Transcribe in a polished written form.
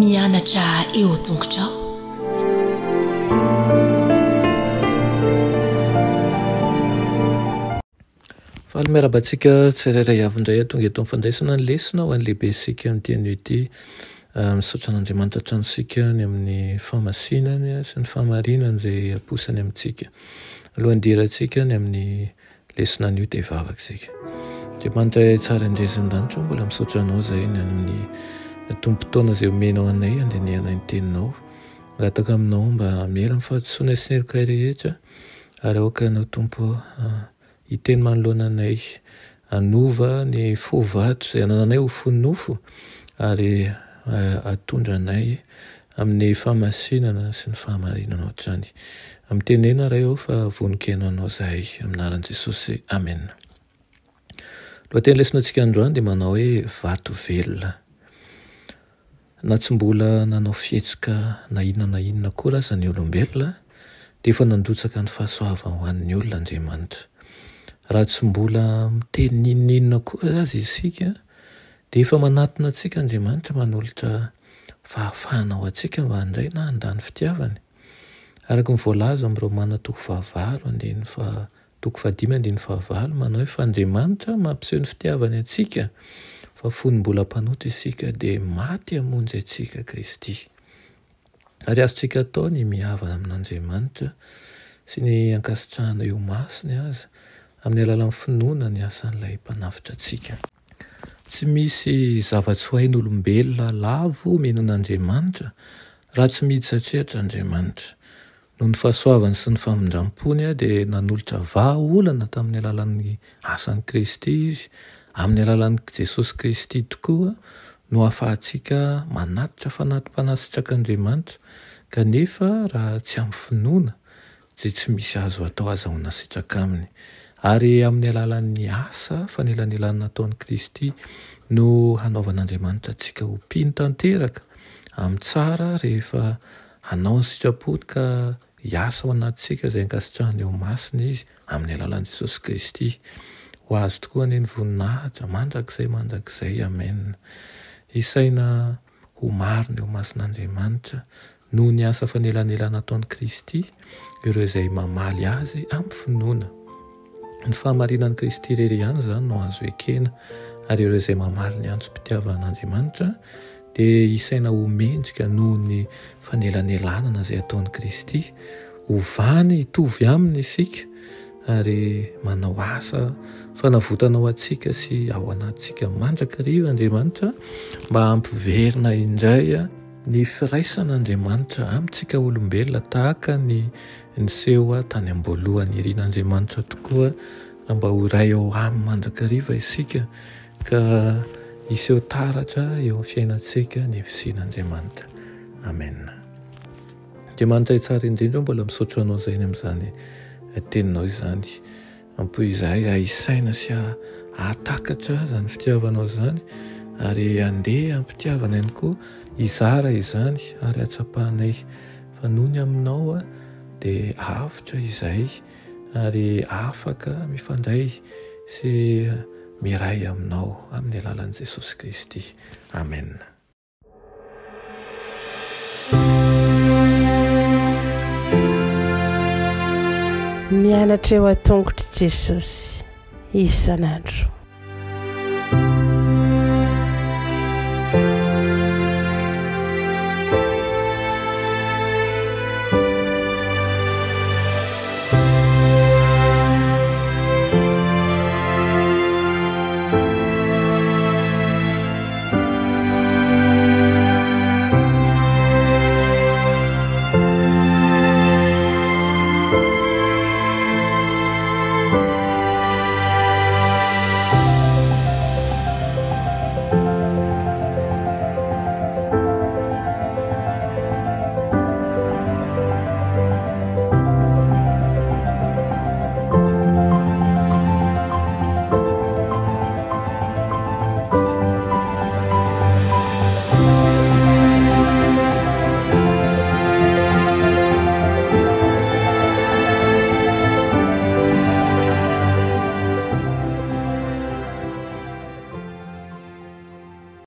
mianatra eo tongotrao. Faly miarabantsika tsirairay avindray atonga eto mifandraisana ny lesona ho an'ny lehibe sika amin'ity ity misaotra an'Andriamanitra tranosika ny amin'ny famasinany sy ny fahamarinany izay aposany amintsika. Alohan'ny diratsika ny amin'ny lesona an'io dia vavaka isika. Andriamanitra tsara indrezindanitra mbola misaotra anao izay ny amin'ny tompo-taona izay omenao anay andinihana ny teninao. Ngataka aminao mba miela amin'ny fahatosoana sy ny heloka rehetra ary aoka anao tompo hiteny manoloana anay, anova ny fovato izay anananay ho fonofo ary atondra anay amin'ny fahamasinana sy ny fahamarinana ohatrany. Amin'ny tenena ray ao fa voninkaino anao zahay amin'ny anaran'i Jesosy. Amen. Lohateny lesonantsika androany dia manao hoe vato velona. Na tsy mbola nanao fihetsoka na inona koa aza ny olombelona dia efa nandotsaka ny fahasoavana ho an'ny olona Andriamanitra. Raha tsy mbola miteny inona koa aza isika dia efa manatona antsika Andriamanitra manolotra fahafahana ho antsika mba handray na handany fitiavany. Araka ny voalaza amin'ny Romana 5:5 manao hoe fa Andriamanitra mampiseho ny fitiavany antsika fa fony mbola mpanoto isika dia maty hamonjy antsika Kristy. Ary azontsika atao ny mihavana amin'Andriamanitra sy ny ankasitrahana eo masiny aza amin'ny alalan'ny finoana ny asan'ilay mpanafitra antsika. Tsy misy zava-tsy ho hain'olombelona lavo menan'Andriamanitra raha tsy miditra hatrehatra Andriamanitra. Noho ny fahasoavany sy ny famindram-pony dia nanolotra vahaolana tamin'ny alalan'ny asan'i Kristy izy, amin'ny alalan'i Jesosy Kristy tokoa no ahafahantsika manatitra fanatim-panasitraka kanefa raha tsy amin'ny finoana dia tsy misy azo atao azahoana sitraka aminy. Ary amin'ny alalan'ny asa fanelanelan'ny nataon'i Kristy no hanaovan'Andriamanitra antsika ho mpino tanteraka amin'ny tsara rehefa hanao ny sitrapony ka hiasa ao anatintsika izay ankasitrahany eo masina izy amin'ny alalan'i Jesosy Kristy. Ho azo tokoa ny voninahitra mandrakizay. Amen. Isaina ho marina eo masin'Andriamanitra noho ny asa fanelanelana nataon'i Kristy ireo izay mamaly azy amin'ny finoana. Ny fahamarinan'i Kristy irery ihany izany no azo ekena ary ireo izay mamaly ny antsom-pitiavan'Andriamanitra dia isaina ho mendrika noho ny fanelanelana izay ataon'i Kristy, ho vany hitovy aminy isika ary manao asa fanavotana ao antsika sy ao anatintsika mandrakariva Andriamanitra mba hampiverina indray ny firaisan'Andriamanitra amintsika olombelona tahaka ny niseho tany am-boalohany. Irian'Andriamanitra tokoa mba ho ray ao amin'ny mandrakariva isika ka hiseho taratra eo amin'ny fiainantsika ny fisian'Andriamanitra. Amen. Andriamanitra tsara indrindra mbola misaotra anao izay amin'izany teninao izany. Ampoy izahay ahisaina sy ahatakatra izany fitiavanao izany ary andeha ampitiavana ihany koa izara izany ary atsapahanay fa noho ny aminao dia avotra izahay ary afaka mifandray sy miray aminao amin'ny alalan'i Jesosy Kristy. Amen. Mianatra eo an-tongotry Jesosy isan'andro.